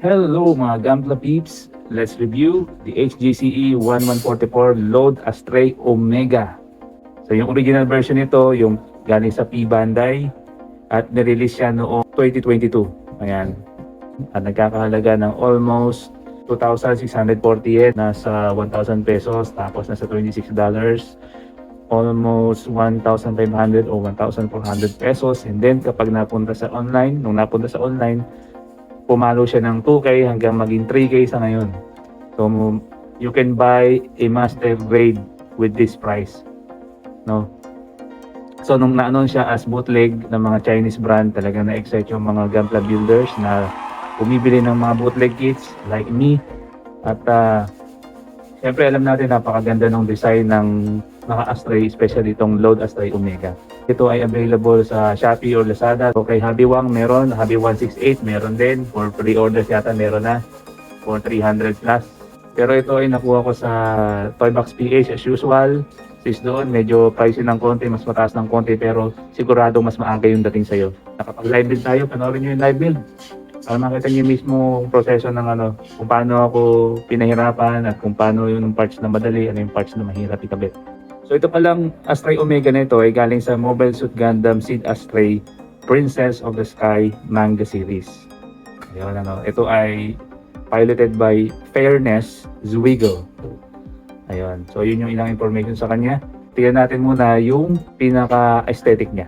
Hello mga Gampla peeps! Let's review the HGCE 1144 Load Astray Omega. So yung original version nito, yung galing sa P Bandai at nirelease siya noong 2022. Ayan. At nagkakahalaga ng almost 2,640 yen, nasa 1,000 pesos, tapos nasa $26, almost 1,500 o 1,400 pesos. And then kapag napunta sa online, pumalo siya ng 2K hanggang maging 3K sa ngayon. So you can buy a master grade with this price, no? So nung na-announce siya as bootleg ng mga Chinese brand, talagang na-excite yung mga Gampla builders na bumibili ng mga bootleg kits like me. At syempre alam natin napakaganda ng design ng mga Astray, especially itong Load Astray Omega. Ito ay available sa Shopee or Lazada. So kay Hobby Wang meron, Hobby 168 meron din. For pre-orders yata meron na for 300 plus. Pero ito ay nakuha ko sa Toybox PH as usual. Sis doon, medyo pricey ng konti, mas mataas ng konti, pero sigurado mas maaga yung dating sa'yo. Nakapag-live build tayo, panoorin nyo yung live build. Para makita nyo mismo yung proseso ng kung paano ako pinahirapan at kung paano yung parts na madali, ano yung parts na mahirap ikabit. So ito palang Astray Omega na ito ay galing sa Mobile Suit Gundam Sid Astray Princess of the Sky manga series. Ayun, ito ay piloted by Fairness Zwiggle. Ayun. So yun yung ilang information sa kanya. Tingnan natin muna yung pinaka-aesthetic niya.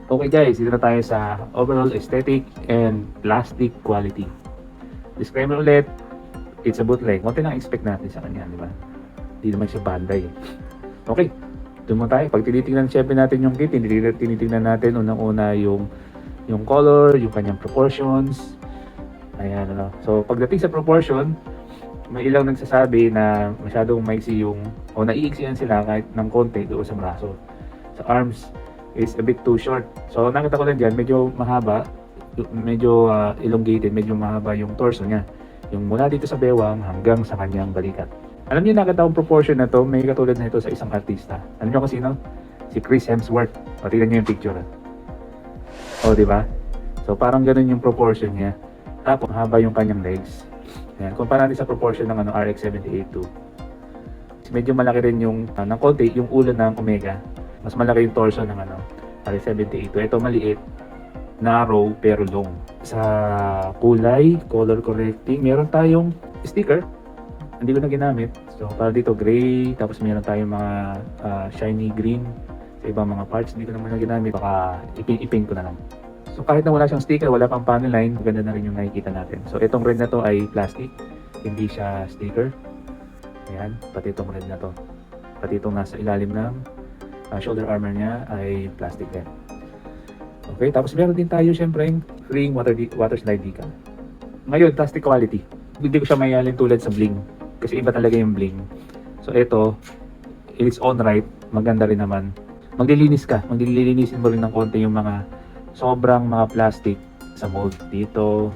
Okay guys, dito na tayo sa overall aesthetic and plastic quality. Disclaimer ulit, it's a bootleg. Kunti lang expect natin sa kanya, di ba? Hindi naman siya Bandai. Okay, doon mo tayo. Pag tinitingnan syempre natin yung kit, tinitingnan natin unang-una yung color, yung kanyang proportions. Ayan, So pagdating sa proportion, may ilang nagsasabi na masyadong maiksi o naiiksihan sila kahit ng konti doon sa braso. Sa arms is a bit too short. So nakita ko lang dyan, medyo mahaba, medyo elongated, medyo mahaba yung torso niya. Yung mula dito sa bewang hanggang sa kanyang balikat. Alam niyo, nakita kong proportion na to, may katulad na ito sa isang artista. Alam niyo kung sino? Si Chris Hemsworth. O, tignan niyo yung picture. O, di ba? So parang ganun yung proportion niya. Tapos mahaba yung kanyang legs. Ayan, kumpara natin sa proportion ng RX-78-2. Medyo malaki rin yung ng konti yung ulo ng Omega. Mas malaki yung torso ng RX-78-2. Ito maliit, narrow pero long. Sa kulay, color correcting, meron tayong sticker. Hindi ko na ginamit. So para dito gray, tapos meron tayong mga shiny green sa ibang mga parts. Hindi ko naman na ginamit. Baka ipin ko na lang. So kahit na wala siyang sticker, wala pang panel line, maganda na rin yung nakikita natin. So itong red na to ay plastic, hindi siya sticker. Ayan, pati itong red na to. Pati itong nasa ilalim ng shoulder armor niya ay plastic din. Okay, tapos meron din tayo syempre ring water slide decal. Ngayon, plastic quality. Hindi ko siya mayalin tulad sa bling. Kasi iba talaga yung bling. So ito, in its own right, maganda rin naman. Maglilinisin mo rin ng konti yung mga sobrang mga plastic sa mold dito.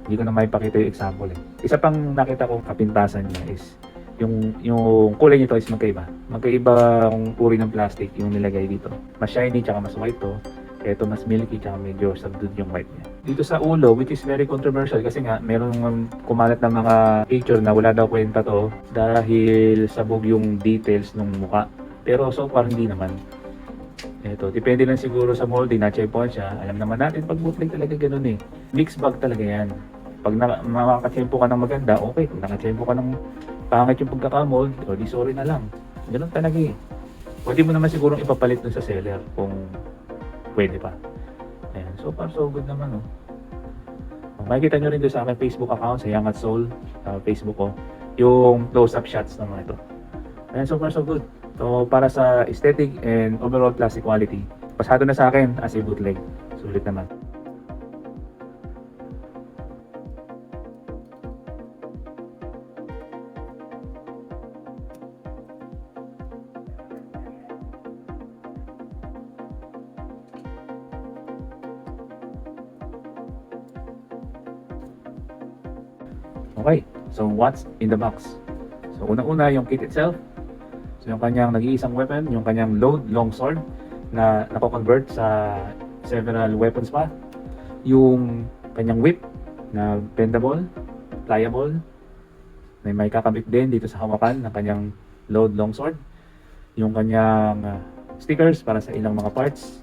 Hindi ko na maipakita yung example eh. Isa pang nakita kong kapintasan niya is yung kulay nito is magkaiba. Magkaiba ang uri ng plastic yung nilagay dito. Mas shiny tsaka mas white to. Ito mas milky tsaka medyo subdued yung white niya. Dito sa ulo, which is very controversial kasi nga merong kumalat ng mga picture na wala daw kwenta to dahil sabog yung details ng mukha. Pero so far hindi naman. Ito, depende lang siguro sa molding, na-checkpoint siya. Alam naman natin pag bootleg talaga ganun eh. Mixed bag talaga yan. Pag makakachempo ka ng maganda, okay. Kung nakachempo ka ng pangit yung pagkakamold, o di sorry na lang. Ganun talaga eh. Pwede mo naman siguro ipapalit dun sa seller kung pwede pa. Ayan, so far so good naman oh. Makikita nyo rin doon sa aking Facebook account, sa Young at Soul, Facebook ko, yung close-up shots ng mga ito. Ayan, so far so good. So para sa aesthetic and overall plastic quality, pasado na sa akin as a bootleg. Sulit naman. Okay, so what's in the box? So unang-una yung kit itself. So yung kanyang nag-iisang weapon, yung kanyang load longsword na nako-convert sa several weapons pa. Yung kanyang whip, na bendable, pliable. May kakabit din dito sa hawakan ng kanyang load longsword. Yung kanyang stickers para sa ilang mga parts.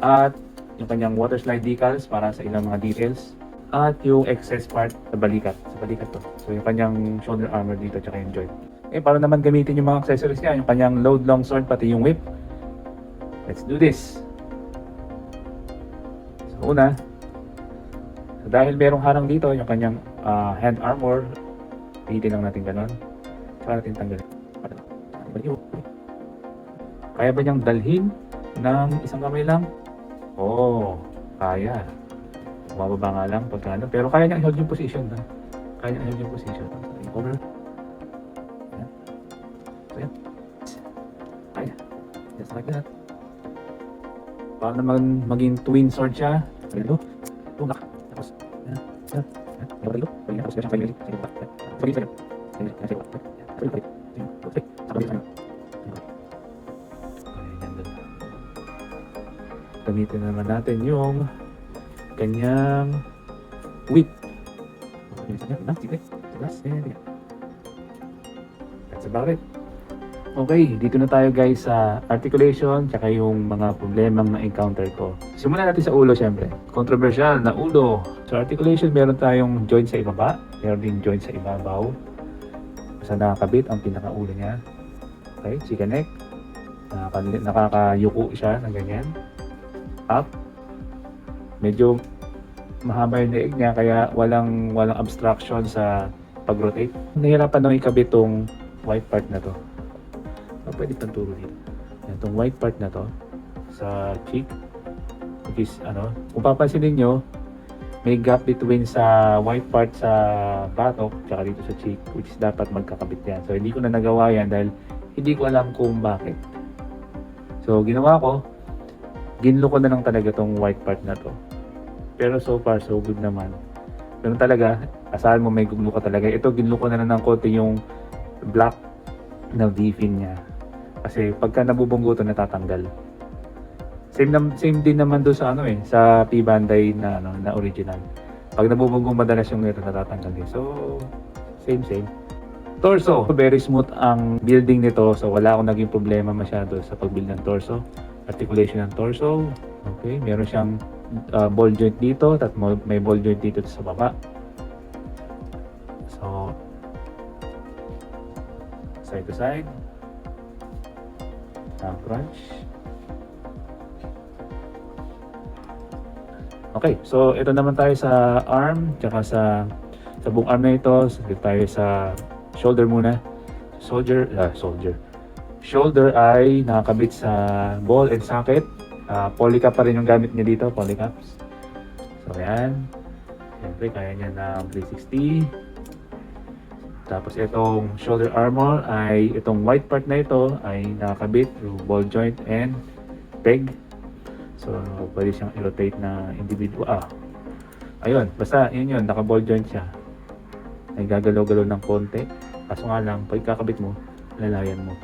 At yung kanyang water slide decals para sa ilang mga details. At yung excess part sa balikat. Sa balikat to. So yung kanyang shoulder armor dito tsaka yung joint. Para naman gamitin yung mga accessories niya, yung kanyang load longsword pati yung whip. Let's do this. So una, dahil merong harang dito, yung kanyang hand armor, pihitin lang natin ganon. Saka natin tanggalin. Kaya ba niyang dalhin ng isang kamay lang? Oo, kaya. Mababa nga lang pagka ano. Pero kaya niya i-hold yung position. Ha? Kaya niya i-hold yung position. Over. Ayan. So yan. Kaya. Just like that. Para naman maging twin sword siya. Ganito. Tulak. Tapos. Ayan. Ayan. Ayan. Ganito. Ganito. Tapos siya. Ganito. Ganito. Gamitin naman natin yung kanyang whip. That's about it. Okay, dito na tayo guys sa articulation tsaka yung mga problemang na-encounter ko. Simulan natin sa ulo syempre. Controversial na ulo. Sa articulation, meron tayong joint sa ibaba, meron ding joint sa ibabaw. Basta nakakabit ang pinakaulo niya. Okay, chicken neck. Nakakayuko siya na ganyan. Up. Medyo mahaba yung leeg niya kaya walang obstruction sa pag-rotate. Nahirapan nang ikabit tong white part na to. Pwede pang turo dito. Yan, tong white part na to sa cheek, which is kung papansin niyo, may gap between sa white part sa batok tsaka dito sa cheek, which is dapat magkakabit yan. So hindi ko na nagawa yan dahil hindi ko alam kung bakit. So ginawa ko, ginlo ko na lang talaga tong white part na to. Pero so far so good naman. Pero talaga, asahan mo may guglo ka talaga. Ito ginlo ko na lang ng konti yung black na V-fin niya. Kasi pagka nabubunggo ito natatanggal. Same din naman doon sa sa P-Bandai na original. Pag nabubunggo madalas yung ito natatanggal din. So same. Torso, very smooth ang building nito. So wala akong naging problema masyado sa pag-build ng torso. Articulation ng torso. Okay, meron siyang ball joint dito at may ball joint dito sa baba. So side to side. Crunch. Okay, so ito naman tayo sa arm, tsaka sa buong arm na ito. Dito tayo sa shoulder muna. Shoulder ay nakakabit sa ball and socket. Polycap pa rin yung gamit niya dito, polycaps. So yan. Siyempre kaya niya na 360. Tapos itong shoulder armor ay itong white part na ito ay nakakabit through ball joint and peg. So pwede siyang i-rotate na individual. Ayun, basta yun, naka-ball joint siya. Ay gagalaw-galaw ng konti. Kaso nga lang, pag kakabit mo, lalayan mo.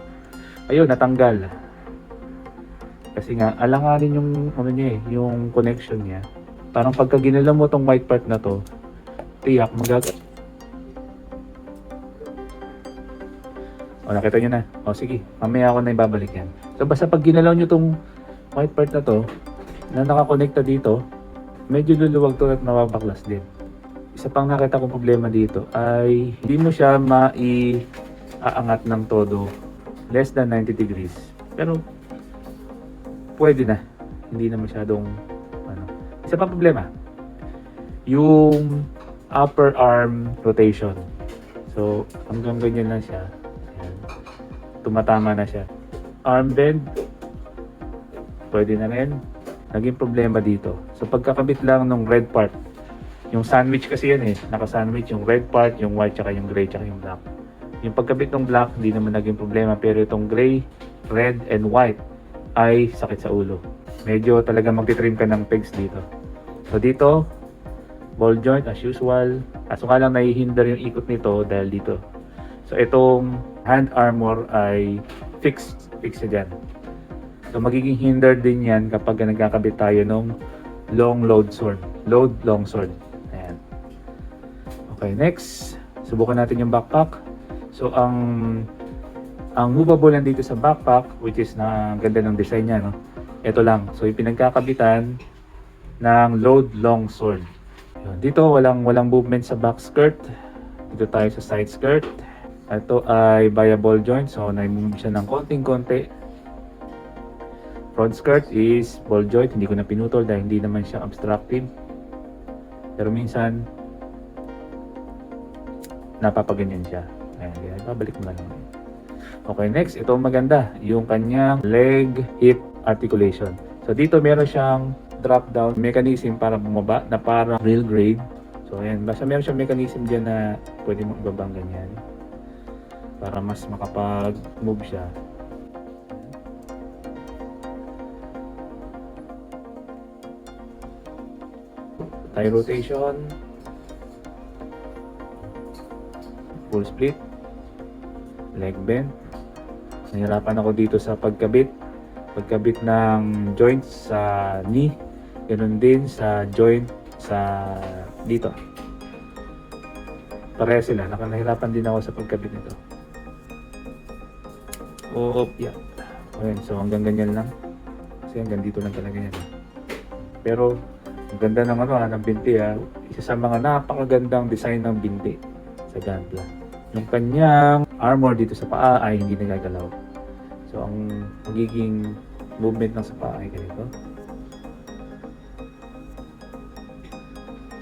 Ayun, natanggal. Kasi nga, alanganin yung yung connection niya. Parang pagka ginalaw mo tong white part na to, tiyak nakita nyo na. Sige, mamaya ako na ibabalik yan. So basta pag ginalaw nyo tong white part na to, na nakakonekta dito, medyo luluwag to at mababaklas din. Isa pang nakita kong problema dito ay hindi mo siya mai-aangat ng todo less than 90 degrees. Pero pwede na. Hindi na masyadong Isa pang problema, yung upper arm rotation. So hanggang ganyan lang siya. Ayan. Tumatama na siya. Arm bend, pwede na rin. Naging problema dito. So pagkakabit lang ng red part, yung sandwich kasi yan naka-sandwich yung red part, yung white, tsaka yung gray, tsaka yung black. Yung pagkabit ng black, hindi naman naging problema. Pero itong gray, red, and white ay sakit sa ulo. Medyo talaga magtitrim ka ng pegs dito. So dito, ball joint as usual. Kaso nga lang nahihinder yung ikot nito dahil dito. So itong hand armor ay fixed siya dyan. So magiging hinder din yan kapag nagkakabit tayo ng long sword. Ayan. Okay, next, subukan natin yung backpack. So, ang movable lang dito sa backpack, which is na ang ganda ng design niya, no? Ito lang. So, yung pinagkakabitan ng load long sword. Yun. Dito, walang movement sa back skirt. Dito tayo sa side skirt. Ito ay viable joint. So, na-move siya ng konting-konti. Front skirt is ball joint. Hindi ko na pinutol dahil hindi naman siya obstructive. Pero minsan, napapaganyan siya. Ayan, babalik mo na lang. Okay, next, ito maganda, yung kanyang leg hip articulation. So dito meron siyang drop down mechanism para bumaba na para real grade. So ayan, basta meron siyang mechanism diyan na pwede mo ibabang ganyan para mas makapag-move siya. Thigh rotation, full split, leg bend. Nahirapan ako dito sa pagkabit ng joint sa knee, ganun din sa joint sa dito. Pareha sila, nahirapan din ako sa pagkabit nito. Yeah. Okay, so hanggang ganyan lang. Kasi hanggang dito lang talaga yan. Pero ang ganda ng ng binti Isa sa mga napakagandang design ng binti sa Gunpla. Yung kanyang armor dito sa paa ay hindi nagagalaw. So ang magiging movement ng sa paa ay ganito.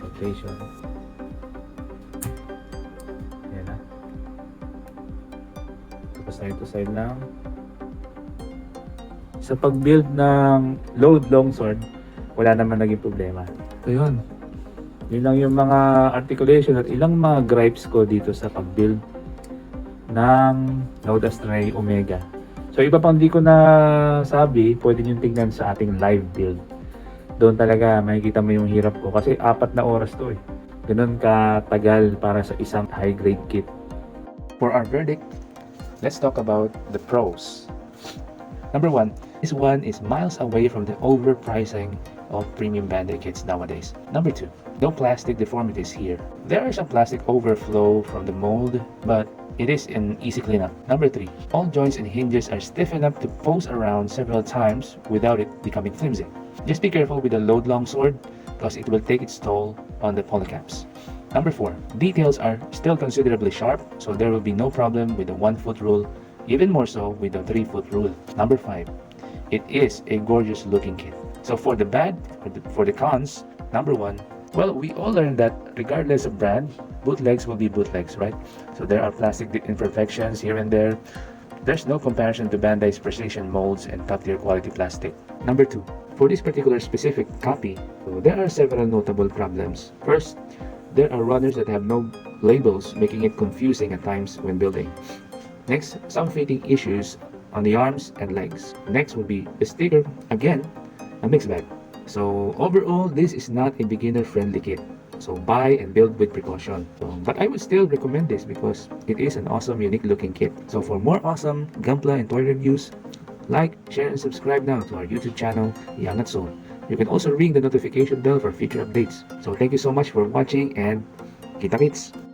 Rotation. Ayan na. Tapos na ito side lang. Sa pag-build ng load longsword, wala naman naging problema. So yun. Yun lang yung mga articulation at ilang mga gripes ko dito sa pag-build ng Load Astray Omega. So iba pang di ko na sabi, pwede nyo tingnan sa ating live build. Doon talaga makikita mo yung hirap ko kasi 4 na oras to eh. Ganun katagal para sa isang high grade kit. For our verdict, let's talk about the pros. Number 1, this one is miles away from the overpricing of premium Band-Aid kits nowadays. Number 2, no plastic deformities here. There are some plastic overflow from the mold, but it is an easy cleanup. Number 3, all joints and hinges are stiff enough to pose around several times without it becoming flimsy. Just be careful with the load longsword because it will take its toll on the polycaps. Number 4, details are still considerably sharp, so there will be no problem with the 1-foot rule, even more so with the 3-foot rule. Number 5, it is a gorgeous looking kit. So for the bad, for the cons, number 1, well, we all learned that regardless of brand, bootlegs will be bootlegs, right? So there are plastic imperfections here and there. There's no comparison to Bandai's precision molds and top-tier quality plastic. Number 2, for this particular specific copy, so there are several notable problems. First, there are runners that have no labels, making it confusing at times when building. Next, some fitting issues on the arms and legs. Next will be the sticker, again, a mixed bag. So overall, this is not a beginner-friendly kit. So buy and build with precaution. But I would still recommend this because it is an awesome, unique-looking kit. So for more awesome Gunpla and toy reviews, like, share, and subscribe now to our YouTube channel, Young at Soul. You can also ring the notification bell for future updates. So thank you so much for watching and kita-kits!